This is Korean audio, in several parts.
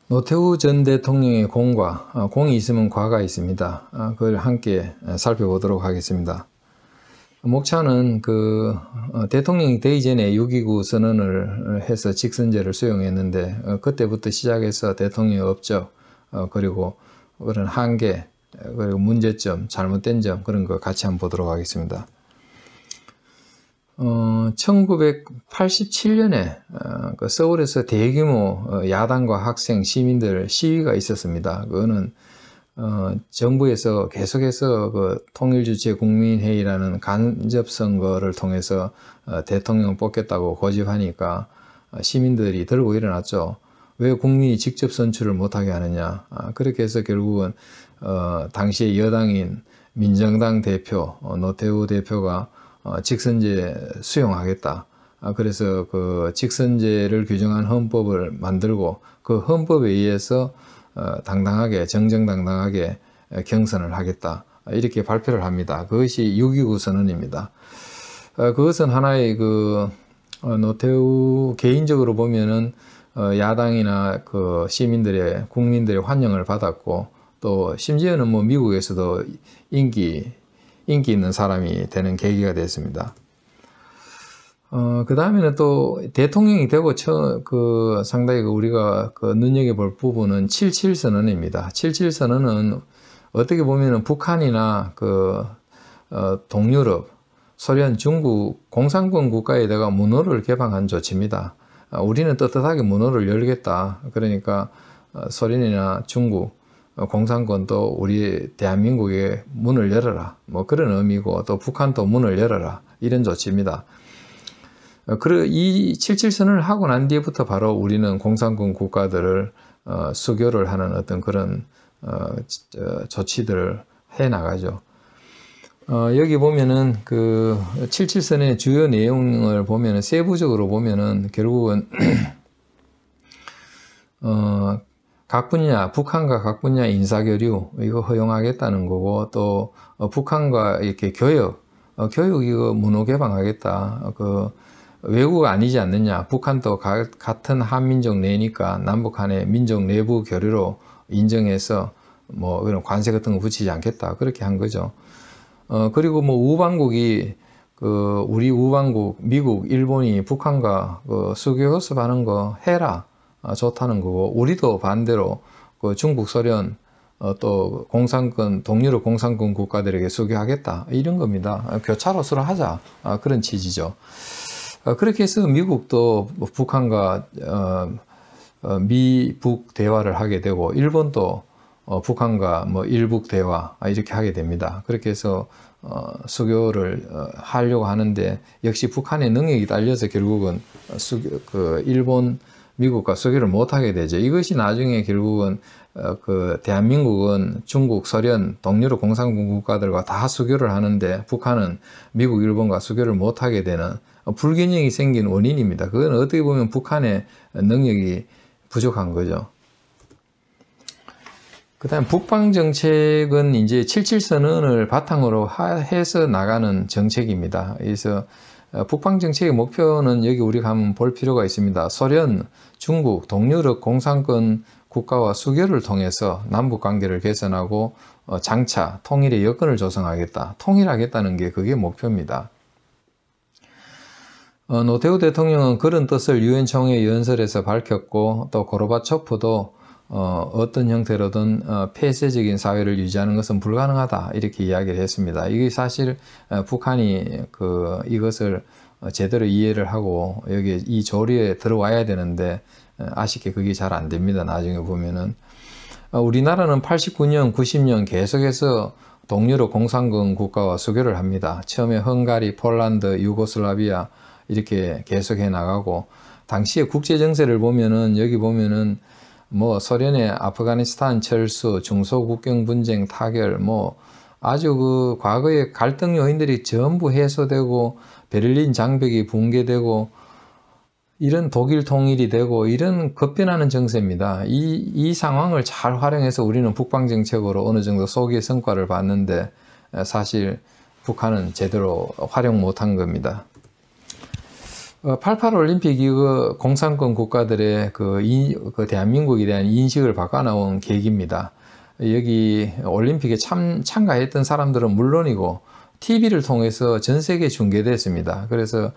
노태우 전 대통령의 공과, 공이 있으면 과가 있습니다. 그걸 함께 살펴보도록 하겠습니다. 목차는 대통령이 되기 전에 6.29 선언을 해서 직선제를 수용했는데, 그때부터 시작해서 대통령의 업적, 그리고 그런 한계, 그리고 문제점, 잘못된 점, 그런 거 같이 한번 보도록 하겠습니다. 1987년에 서울에서 대규모 야당과 학생, 시민들 시위가 있었습니다. 그거는 정부에서 계속해서 통일주체 국민회의라는 간접선거를 통해서 대통령을 뽑겠다고 고집하니까 시민들이 들고 일어났죠. 왜 국민이 직접 선출을 못하게 하느냐. 그렇게 해서 결국은 당시의 여당인 민정당 대표 노태우 대표가 직선제 수용하겠다. 그래서 그 직선제를 규정한 헌법을 만들고 그 헌법에 의해서 당당하게 정정당당하게 경선을 하겠다. 이렇게 발표를 합니다. 그것이 6.29 선언입니다. 그것은 하나의 노태우 개인적으로 보면은 야당이나 시민들의 국민들의 환영을 받았고 또 심지어는 뭐 미국에서도 인기 있는 사람이 되는 계기가 됐습니다. 그 다음에는 또 대통령이 되고 상당히 우리가 눈여겨볼 부분은 7.7 선언입니다. 7.7 선언은 어떻게 보면은 북한이나 동유럽, 소련, 중국 공산권 국가에다가 문호를 개방한 조치입니다. 우리는 떳떳하게 문호를 열겠다. 그러니까 소련이나 중국 공산권도 우리 대한민국에 문을 열어라. 뭐 그런 의미고 또 북한도 문을 열어라. 이런 조치입니다. 이 7.7 선언을 하고 난 뒤부터 바로 우리는 공산권 국가들을 수교를 하는 어떤 그런 조치들을 해 나가죠. 여기 보면은 7.7 선언의 주요 내용을 보면은 세부적으로 보면은 결국은 각 분야, 북한과 각 분야 인사교류, 이거 허용하겠다는 거고, 또, 북한과 이렇게 교육 이거 문호 개방하겠다. 외국 아니지 않느냐. 북한도 같은 한민족 내니까 남북한의 민족 내부 교류로 인정해서 뭐, 그런 관세 같은 거 붙이지 않겠다. 그렇게 한 거죠. 그리고 뭐, 우방국이, 우리 우방국, 미국, 일본이 북한과 수교 교섭하는 거 해라. 좋다는 거고, 우리도 반대로 중국, 소련, 또 공산권, 동유럽 공산권 국가들에게 수교하겠다. 이런 겁니다. 교차로 서로 하자. 그런 취지죠. 그렇게 해서 미국도 북한과 미북 대화를 하게 되고, 일본도 북한과 뭐 일북 대화 이렇게 하게 됩니다. 그렇게 해서 수교를 하려고 하는데, 역시 북한의 능력이 딸려서 결국은 일본, 미국과 수교를 못하게 되죠. 이것이 나중에 결국은 대한민국은 중국, 소련, 동유럽 공산권 국가들과 다 수교를 하는데 북한은 미국, 일본과 수교를 못하게 되는 불균형이 생긴 원인입니다. 그건 어떻게 보면 북한의 능력이 부족한 거죠. 그 다음 북방정책은 이제 7.7 선언을 바탕으로 해서 나가는 정책입니다. 그래서 북방정책의 목표는 여기 우리가 한번 볼 필요가 있습니다. 소련, 중국, 동유럽 공산권 국가와 수교를 통해서 남북관계를 개선하고 장차 통일의 여건을 조성하겠다. 통일하겠다는 게 그게 목표입니다. 노태우 대통령은 그런 뜻을 유엔 총회 연설에서 밝혔고 또 고르바초프도 어떤 형태로든 폐쇄적인 사회를 유지하는 것은 불가능하다 이렇게 이야기를 했습니다. 이게 사실 북한이 이것을 제대로 이해를 하고 여기 이 조리에 들어와야 되는데 아쉽게 그게 잘 안 됩니다. 나중에 보면은 우리나라는 89년, 90년 계속해서 동유럽 공산권 국가와 수교를 합니다. 처음에 헝가리, 폴란드, 유고슬라비아 이렇게 계속해 나가고 당시에 국제 정세를 보면은 여기 보면은 뭐 소련의 아프가니스탄 철수, 중소국경 분쟁 타결, 뭐 아주 과거의 갈등 요인들이 전부 해소되고 베를린 장벽이 붕괴되고 이런 독일 통일이 되고 이런 급변하는 정세입니다. 이 상황을 잘 활용해서 우리는 북방 정책으로 어느 정도 소기의 성과를 봤는데 사실 북한은 제대로 활용 못한 겁니다. 88 올림픽 이거 공산권 국가들의 그 대한민국에 대한 인식을 바꿔놓은 계기입니다. 여기 올림픽에 참가했던 사람들은 물론이고 TV를 통해서 전 세계에 중계됐습니다. 그래서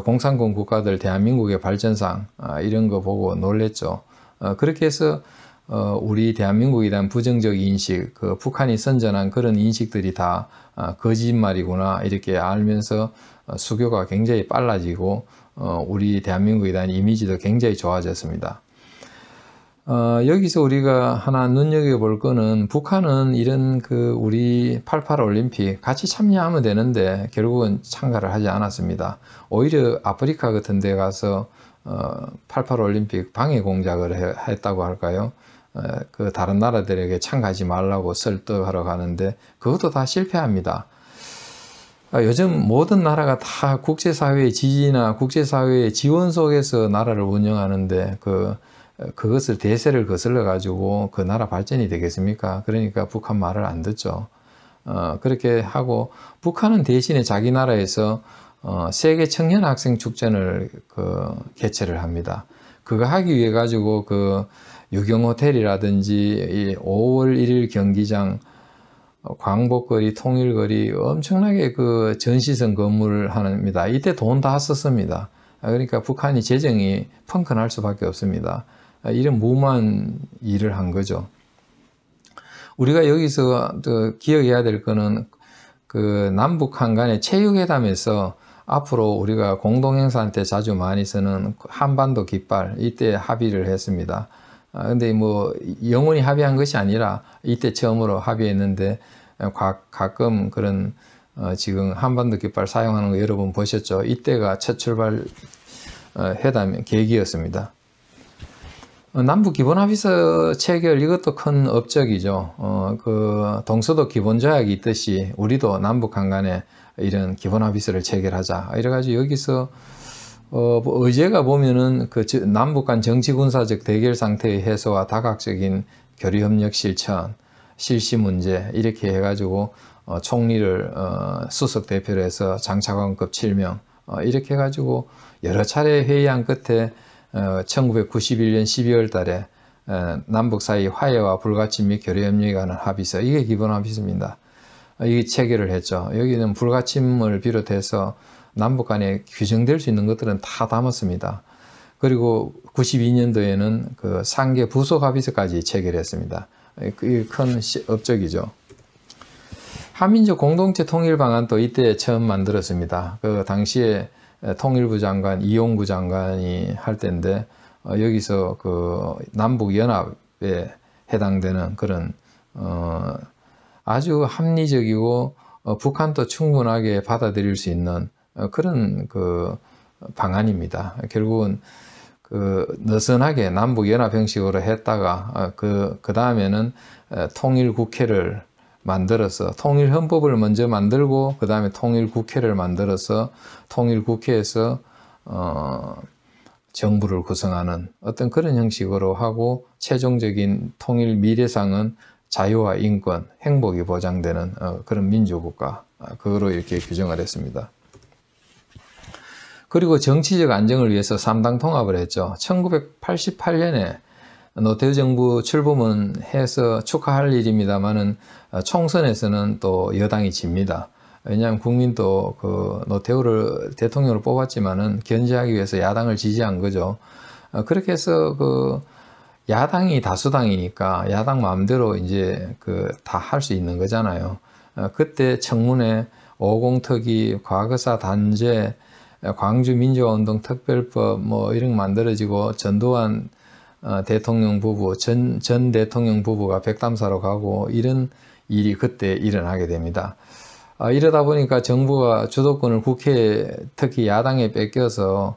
공산권 국가들 대한민국의 발전상 이런 거 보고 놀랬죠. 그렇게 해서 우리 대한민국에 대한 부정적 인식, 북한이 선전한 그런 인식들이 다 거짓말이구나 이렇게 알면서 수교가 굉장히 빨라지고 우리 대한민국에 대한 이미지도 굉장히 좋아졌습니다. 여기서 우리가 하나 눈여겨볼 거는 북한은 이런 우리 88 올림픽 같이 참여하면 되는데 결국은 참가를 하지 않았습니다. 오히려 아프리카 같은 데 가서 88 올림픽 방해 공작을 했다고 할까요? 다른 나라들에게 참가하지 말라고 설득하러 가는데 그것도 다 실패합니다. 요즘 모든 나라가 다 국제사회의 지지나 국제사회의 지원 속에서 나라를 운영하는데 그것을 대세를 거슬러 가지고 그 나라 발전이 되겠습니까? 그러니까 북한 말을 안 듣죠. 그렇게 하고 북한은 대신에 자기 나라에서 세계 청년 학생 축전을 개최를 합니다. 그거 하기 위해 가지고 유경호텔이라든지 5월 1일 경기장, 광복거리, 통일거리 엄청나게 전시성 건물을 합니다. 이때 돈 다 썼습니다. 그러니까 북한이 재정이 펑크날 수밖에 없습니다. 이런 무모한 일을 한 거죠. 우리가 여기서 기억해야 될 거는 남북한 간의 체육회담에서 앞으로 우리가 공동행사한테 자주 많이 쓰는 한반도 깃발 이때 합의를 했습니다. 근데 뭐 영원히 합의한 것이 아니라 이때 처음으로 합의했는데 가끔 그런 지금 한반도 깃발 사용하는 거 여러분 보셨죠? 이때가 첫 출발 회담 계기였습니다. 남북 기본합의서 체결 이것도 큰 업적이죠. 동서도 기본조약이 있듯이 우리도 남북한 간에 이런 기본합의서를 체결하자. 이래가지고 여기서 의제가 보면은 남북 간 정치 군사적 대결 상태의 해소와 다각적인 교류협력 실천, 실시 문제 이렇게 해가지고 총리를 수석 대표로 해서 장차관급 7명 이렇게 해가지고 여러 차례 회의한 끝에 1991년 12월 달에 남북 사이 화해와 불가침 및 교류협력에 관한 합의서 이게 기본합의서입니다. 이게 체결을 했죠. 여기는 불가침을 비롯해서 남북 간에 규정될 수 있는 것들은 다 담았습니다. 그리고 92년도에는 상계 부속 합의서까지 체결했습니다. 그게 큰 업적이죠. 한민족 공동체 통일 방안도 이때 처음 만들었습니다. 당시에 통일부 장관 이용구 장관이 할 때인데 여기서 남북 연합에 해당되는 그런 아주 합리적이고 북한도 충분하게 받아들일 수 있는 그런 방안입니다. 결국은 느슨하게 남북 연합 형식으로 했다가 그 다음에는 통일국회를 만들어서 통일헌법을 먼저 만들고 그 다음에 통일국회를 만들어서 통일국회에서 정부를 구성하는 어떤 그런 형식으로 하고 최종적인 통일 미래상은 자유와 인권, 행복이 보장되는 그런 민주국가 그거로 이렇게 규정을 했습니다. 그리고 정치적 안정을 위해서 3당 통합을 했죠. 1988년에 노태우 정부 출범은 해서 축하할 일입니다만은 총선에서는 또 여당이 집니다. 왜냐하면 국민도 노태우를 대통령으로 뽑았지만은 견제하기 위해서 야당을 지지한 거죠. 그렇게 해서 야당이 다수당이니까 야당 마음대로 이제 다 할 수 있는 거잖아요. 그때 청문회, 5공특위, 과거사 단죄, 광주민주화운동 특별법 뭐 이런 거 만들어지고 전두환 대통령 부부, 전 대통령 부부가 백담사로 가고 이런 일이 그때 일어나게 됩니다. 이러다 보니까 정부가 주도권을 국회에 특히 야당에 뺏겨서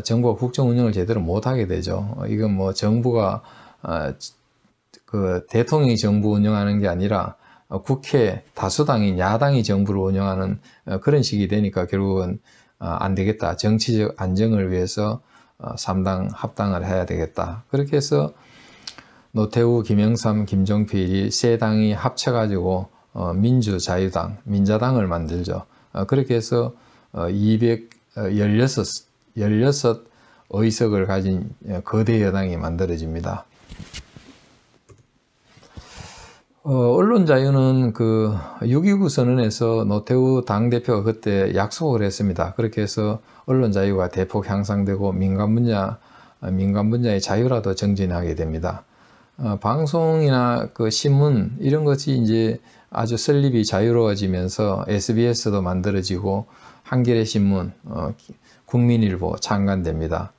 정부가 국정 운영을 제대로 못하게 되죠. 이건 뭐 정부가 대통령이 정부 운영하는 게 아니라 국회 다수당인 야당이 정부를 운영하는 그런 식이 되니까 결국은 안 되겠다. 정치적 안정을 위해서 3당 합당을 해야 되겠다. 그렇게 해서 노태우, 김영삼, 김종필이 세 당이 합쳐가지고 민주자유당, 민자당을 만들죠. 그렇게 해서 16 의석을 가진 거대 여당이 만들어집니다. 언론 자유는 그 6.29 선언에서 노태우 당대표가 그때 약속을 했습니다. 그렇게 해서 언론 자유가 대폭 향상되고 민간 분야의 자유라도 정진하게 됩니다. 방송이나 그 신문 이런 것이 이제 아주 설립이 자유로워지면서 SBS도 만들어지고 한겨레 신문, 국민일보 창간됩니다.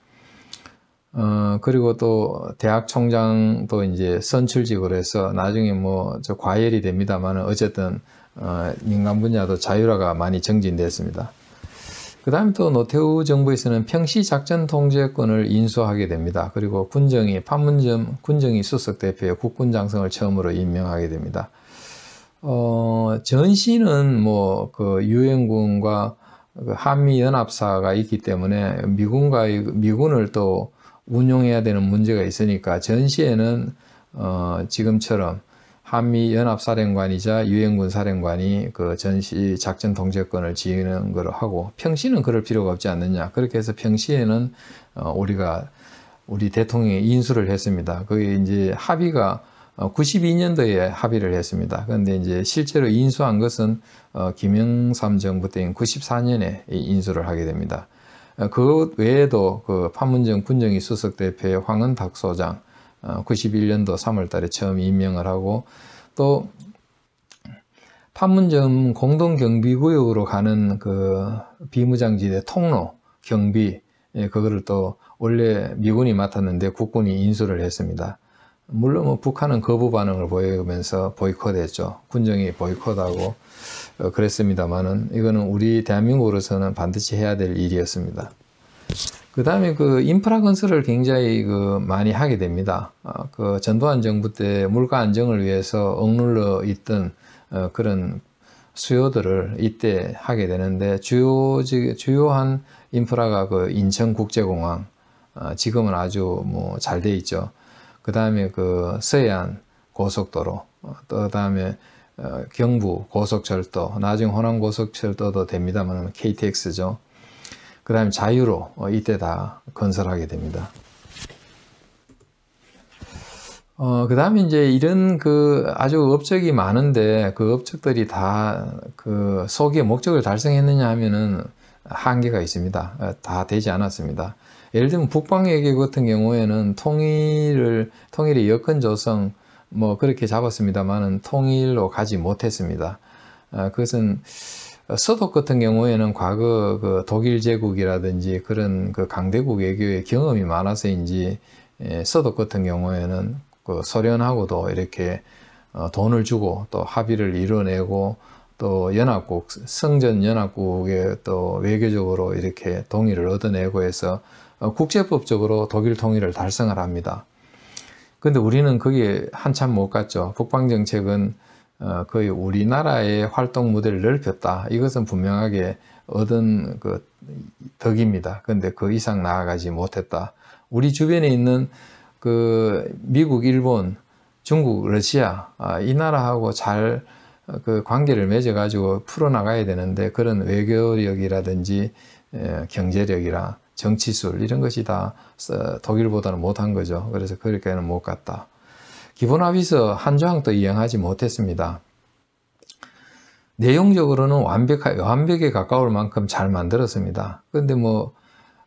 그리고 또 대학 총장도 이제 선출직으로 해서 나중에 뭐 저 과열이 됩니다만 어쨌든 민간 분야도 자유화가 많이 정진됐습니다. 그 다음에 또 노태우 정부에서는 평시 작전 통제권을 인수하게 됩니다. 그리고 판문점 군정이 수석 대표의 국군 장성을 처음으로 임명하게 됩니다. 전시는 뭐 그 유엔군과 한미 연합사가 있기 때문에 미군을 또 운용해야 되는 문제가 있으니까 전시에는 지금처럼 한미 연합사령관이자 유엔군 사령관이 그 전시 작전 통제권을 지휘하는 걸 하고 평시는 그럴 필요가 없지 않느냐. 그렇게 해서 평시에는 우리 대통령이 인수를 했습니다. 그게 이제 합의가 92년도에 합의를 했습니다. 그런데 이제 실제로 인수한 것은 김영삼 정부 때인 94년에 인수를 하게 됩니다. 그 외에도 그 판문점 군정이 수석 대표의 황은탁 소장 91년도 3월 달에 처음 임명을 하고 또 판문점 공동경비구역으로 가는 그 비무장지대 통로 경비 그거를 또 원래 미군이 맡았는데 국군이 인수를 했습니다. 물론 뭐 북한은 거부 반응을 보이면서 보이콧했죠. 군정이 보이콧하고 그랬습니다만은 이거는 우리 대한민국으로서는 반드시 해야 될 일이었습니다. 그 다음에 그 인프라 건설을 굉장히 많이 하게 됩니다. 그 전두환 정부 때 물가 안정을 위해서 억눌러 있던 그런 수요들을 이때 하게 되는데 주요한 인프라가 그 인천국제공항 지금은 아주 뭐 잘 돼 있죠. 그 다음에 그 서해안 고속도로 또 다음에 경부 고속철도, 나중에 호남 고속철도도 됩니다만 KTX죠. 그 다음에 자유로 이때 다 건설하게 됩니다. 그 다음에 이제 이런 아주 업적이 많은데 그 업적들이 다 그 소기의 목적을 달성했느냐 하면은 한계가 있습니다. 다 되지 않았습니다. 예를 들면 북방외교 같은 경우에는 통일의 여건 조성 뭐 그렇게 잡았습니다만은 통일로 가지 못했습니다. 그것은 서독 같은 경우에는 과거 그 독일 제국이라든지 그런 그 강대국 외교의 경험이 많아서인지 서독 같은 경우에는 그 소련하고도 이렇게 돈을 주고 또 합의를 이뤄내고 또 성전 연합국에 또 외교적으로 이렇게 동의를 얻어내고 해서 국제법적으로 독일 통일을 달성을 합니다. 근데 우리는 거기에 한참 못 갔죠. 북방정책은 거의 우리나라의 활동 무대를 넓혔다. 이것은 분명하게 얻은 그 덕입니다. 근데 그 이상 나아가지 못했다. 우리 주변에 있는 그 미국, 일본, 중국, 러시아 이 나라하고 잘 그 관계를 맺어가지고 풀어나가야 되는데 그런 외교력이라든지 경제력이라 정치술 이런 것이 다 독일보다는 못한 거죠. 그래서 그렇게는 못 갔다. 기본합의서 한 조항도 이행하지 못했습니다. 내용적으로는 완벽에 가까울 만큼 잘 만들었습니다. 그런데 뭐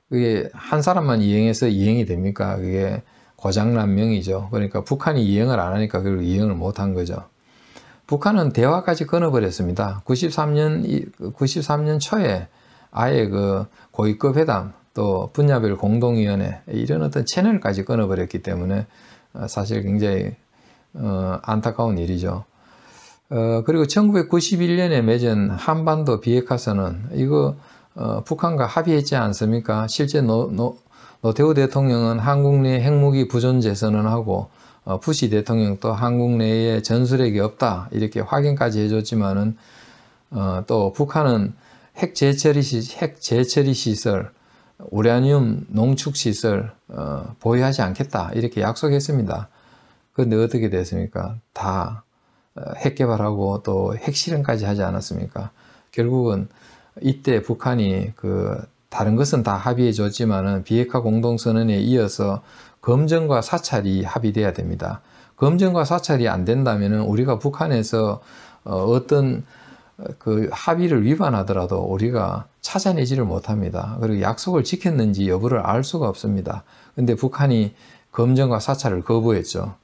그게 한 사람만 이행해서 이행이 됩니까? 그게 고장난명이죠. 그러니까 북한이 이행을 안 하니까 결국 이행을 못한 거죠. 북한은 대화까지 끊어버렸습니다. 93년 초에 아예 그 고위급 회담 또 분야별 공동위원회 이런 어떤 채널까지 끊어버렸기 때문에 사실 굉장히 안타까운 일이죠. 그리고 1991년에 맺은 한반도 비핵화선언 이거 북한과 합의했지 않습니까? 실제 노태우 대통령은 한국 내 핵무기 부존재 선언하고 부시 대통령도 한국 내에 전술핵이 없다 이렇게 확인까지 해줬지만은 또 북한은 핵 재처리 시설, 우라늄 농축 시설 보유하지 않겠다 이렇게 약속했습니다. 그런데 어떻게 됐습니까? 다 핵 개발하고 또 핵실험까지 하지 않았습니까? 결국은 이때 북한이 그 다른 것은 다 합의해 줬지만은 비핵화 공동선언에 이어서 검증과 사찰이 합의돼야 됩니다. 검증과 사찰이 안 된다면은 우리가 북한에서 어떤 그 합의를 위반하더라도 우리가 찾아내지를 못합니다. 그리고 약속을 지켰는지 여부를 알 수가 없습니다. 근데 북한이 검증과 사찰을 거부했죠.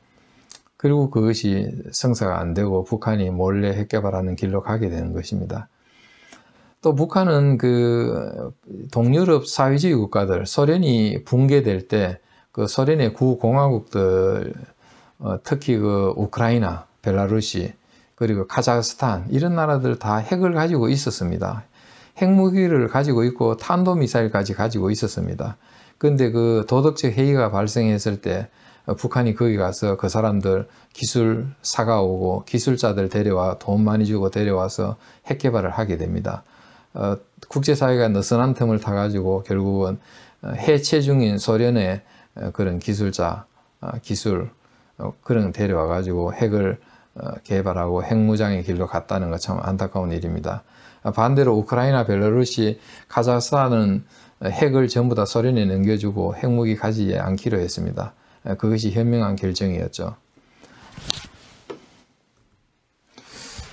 그리고 그것이 성사가 안 되고 북한이 몰래 핵 개발하는 길로 가게 되는 것입니다. 또 북한은 그 동유럽 사회주의 국가들, 소련이 붕괴될 때 그 소련의 구공화국들, 특히 그 우크라이나, 벨라루시, 그리고 카자흐스탄 이런 나라들 다 핵을 가지고 있었습니다. 핵무기를 가지고 있고 탄도미사일까지 가지고 있었습니다. 그런데 그 도덕적 해이가 발생했을 때 북한이 거기 가서 그 사람들 기술 사가오고 기술자들 데려와 돈 많이 주고 데려와서 핵 개발을 하게 됩니다. 국제사회가 느슨한 틈을 타가지고 결국은 해체 중인 소련의 그런 기술자, 기술 그런 데려와가지고 핵을 개발하고 핵무장의 길로 갔다는 것 참 안타까운 일입니다. 반대로 우크라이나, 벨라루시, 카자흐스탄은 핵을 전부 다 소련에 넘겨주고 핵무기 가지지 않기로 했습니다. 그것이 현명한 결정이었죠.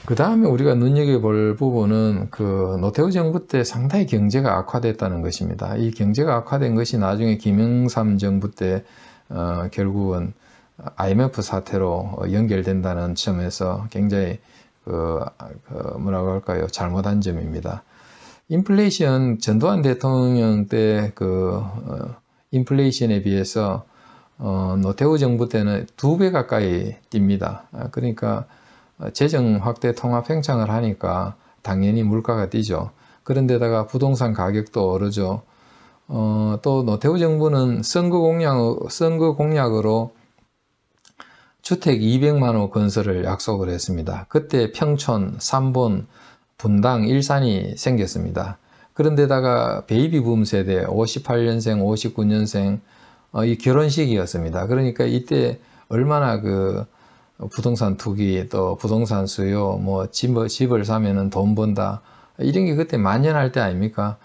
그 다음에 우리가 눈여겨볼 부분은 그 노태우 정부 때 상당히 경제가 악화됐다는 것입니다. 이 경제가 악화된 것이 나중에 김영삼 정부 때 결국은 IMF 사태로 연결된다는 점에서 굉장히 뭐라고 할까요? 잘못한 점입니다. 인플레이션, 전두환 대통령 때 인플레이션에 비해서 노태우 정부 때는 2배 가까이 뜁니다. 그러니까 재정 확대 통합 팽창을 하니까 당연히 물가가 뛰죠. 그런데다가 부동산 가격도 오르죠. 또 노태우 정부는 선거 공약으로 주택 200만 호 건설을 약속을 했습니다. 그때 평촌, 삼본, 분당, 일산이 생겼습니다. 그런데다가 베이비붐 세대 58년생, 59년생 이 결혼식이었습니다. 그러니까 이때 얼마나 그 부동산 투기 또 부동산 수요 뭐 집을 사면은 돈 번다 이런 게 그때 만연할 때 아닙니까?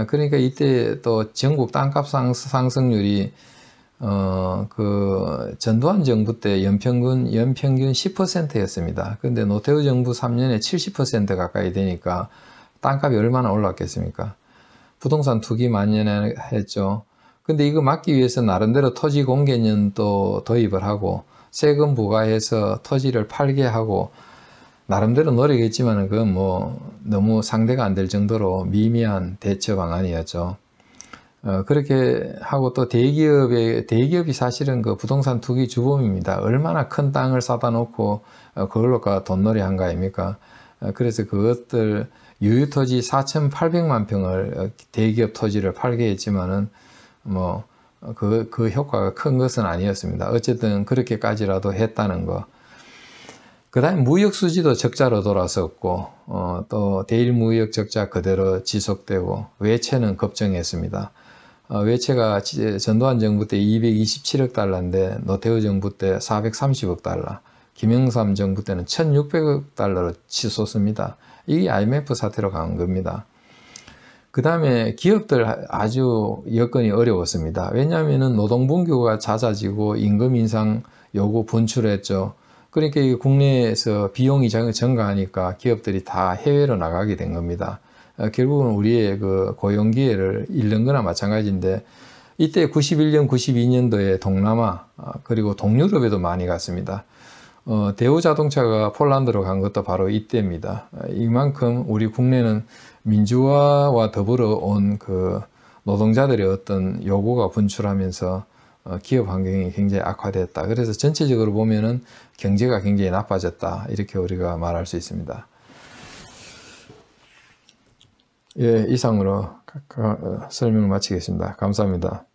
그러니까 이때 또 전국 땅값 상승률이 그 전두환 정부 때 연평균 10%였습니다. 근데 노태우 정부 3년에 70% 가까이 되니까 땅값이 얼마나 올랐겠습니까? 부동산 투기 만연했죠. 근데 이거 막기 위해서 나름대로 토지 공개년 또 도입을 하고 세금 부과해서 토지를 팔게 하고 나름대로 노력했지만 그건 뭐 너무 상대가 안 될 정도로 미미한 대처 방안이었죠. 그렇게 하고 또 대기업이 사실은 그 부동산 투기 주범입니다. 얼마나 큰 땅을 사다 놓고 그걸로가 돈놀이 한 거 아닙니까? 그래서 그것들 유유토지 4,800만 평을 대기업 토지를 팔게 했지만은 뭐 그 효과가 큰 것은 아니었습니다. 어쨌든 그렇게까지라도 했다는 거. 그 다음에 무역 수지도 적자로 돌아섰고 또 대일 무역 적자 그대로 지속되고 외채는 급증했습니다. 외채가 전두환 정부 때 227억 달러인데 노태우 정부 때 430억 달러, 김영삼 정부 때는 1600억 달러로 치솟습니다. 이게 IMF 사태로 간 겁니다. 그 다음에 기업들 아주 여건이 어려웠습니다. 왜냐하면 노동분규가 잦아지고 임금 인상 요구 분출했죠. 그러니까 국내에서 비용이 증가하니까 기업들이 다 해외로 나가게 된 겁니다. 결국은 우리의 그 고용 기회를 잃는 거나 마찬가지인데 이때 91년, 92년도에 동남아 그리고 동유럽에도 많이 갔습니다. 대우자동차가 폴란드로 간 것도 바로 이때입니다. 이만큼 우리 국내는 민주화와 더불어 온 그 노동자들의 어떤 요구가 분출하면서 기업 환경이 굉장히 악화됐다. 그래서 전체적으로 보면은 경제가 굉장히 나빠졌다. 이렇게 우리가 말할 수 있습니다. 예, 이상으로 설명을 마치겠습니다. 감사합니다.